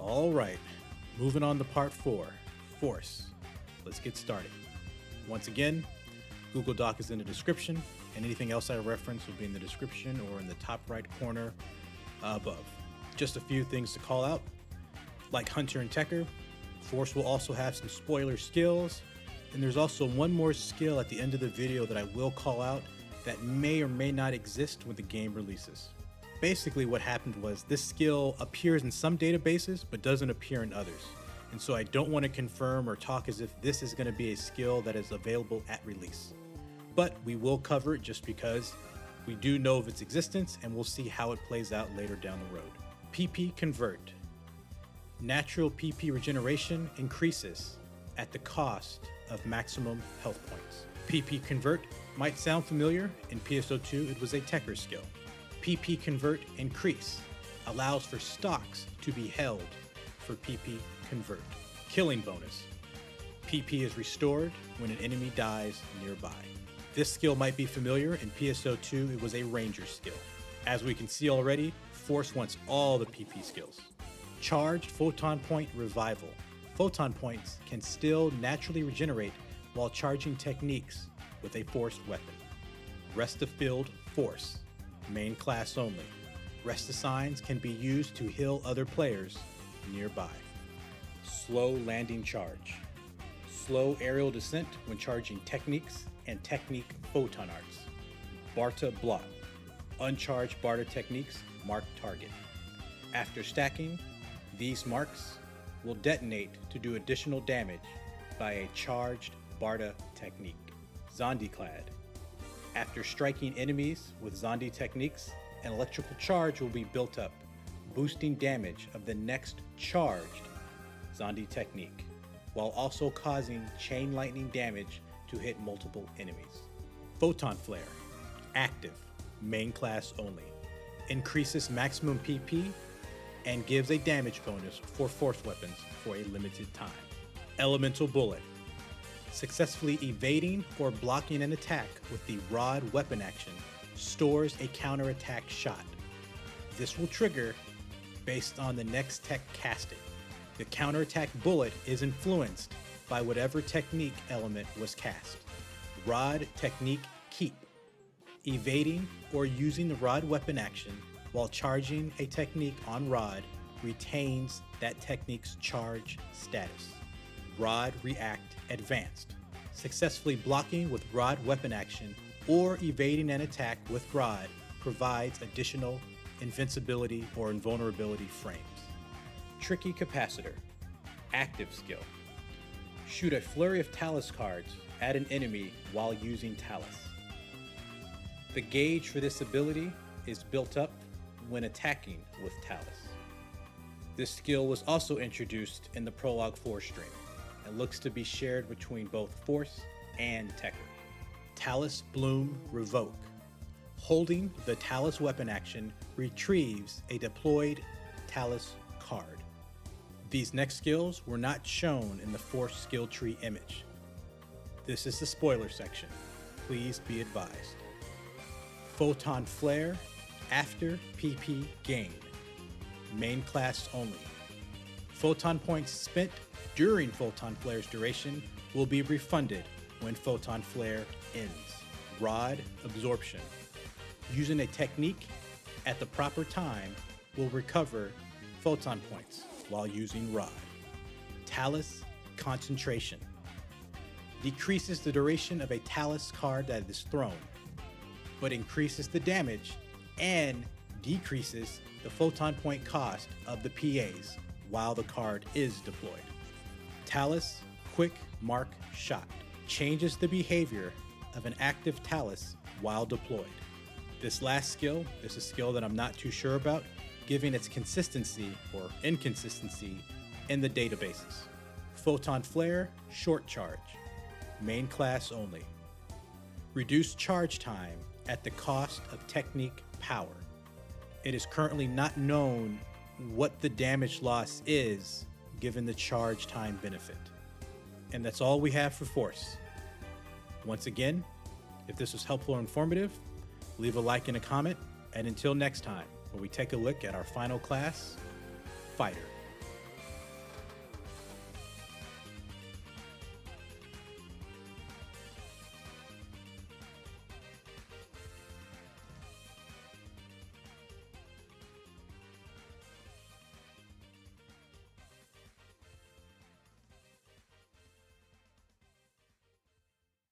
All right, moving on to part 4, Force. Let's get started. Once again, Google Doc is in the description, and anything else I reference will be in the description or in the top right corner above. Just a few things to call out. Like Hunter and Tecker, Force will also have some spoiler skills, and there's also one more skill at the end of the video that I will call out that may or may not exist when the game releases. Basically what happened was this skill appears in some databases but doesn't appear in others. And so I don't want to confirm or talk as if this is going to be a skill that is available at release. But we will cover it just because we do know of its existence and we'll see how it plays out later down the road. PP Convert. Natural PP regeneration increases at the cost of maximum health points. PP Convert might sound familiar. In PSO2 it was a Tecker skill. PP Convert Increase allows for stocks to be held for PP Convert. Killing bonus. PP is restored when an enemy dies nearby. This skill might be familiar. In PSO2 it was a Ranger skill. As we can see already, Force wants all the PP skills. Charged Photon Point Revival. Photon points can still naturally regenerate while charging techniques with a forced weapon. Rest of Field Force. Main class only. Rest assigns can be used to heal other players nearby. Slow Landing Charge. Slow aerial descent when charging techniques and technique photon arts. Barta Block. Uncharged Barta techniques mark target. After stacking, these marks will detonate to do additional damage by a charged Barta technique. Zombie Clad. After striking enemies with zombie techniques, an electrical charge will be built up, boosting damage of the next charged zombie technique, while also causing chain lightning damage to hit multiple enemies. Photon Flare. Active, main class only. Increases maximum PP and gives a damage bonus for force weapons for a limited time. Elemental Bullet. Successfully evading or blocking an attack with the rod weapon action stores a counterattack shot. This will trigger based on the next tech casted. The counterattack bullet is influenced by whatever technique element was cast. Rod technique keep. Evading or using the rod weapon action while charging a technique on rod retains that technique's charge status. Rod react advanced. Successfully blocking with rod weapon action or evading an attack with rod provides additional invincibility or invulnerability frames. Tricky Capacitor. Active skill. Shoot a flurry of Talus cards at an enemy while using Talus. The gauge for this ability is built up when attacking with Talus. This skill was also introduced in the Prologue 4 stream and looks to be shared between both Force and Tecker. Talus Bloom Revoke. Holding the Talus weapon action retrieves a deployed Talus card. These next skills were not shown in the Force skill tree image. This is the spoiler section. Please be advised. Photon Flare after PP gain. Main class only. Photon points spent during Photon Flare's duration will be refunded when Photon Flare ends. Rod Absorption. Using a technique at the proper time will recover Photon points while using Rod. Talus Concentration. Decreases the duration of a Talus card that is thrown, but increases the damage and decreases the photon point cost of the PAs while the card is deployed. Talus Quick Mark Shot. Changes the behavior of an active Talus while deployed. This last skill is a skill that I'm not too sure about, given its consistency or inconsistency in the databases. Photon Flare Short Charge. Main class only. Reduced charge time at the cost of technique power. It is currently not known what the damage loss is given the charge time benefit. And that's all we have for Force. Once again, if this was helpful or informative, leave a like and a comment, and until next time, when we take a look at our final class, Fighter.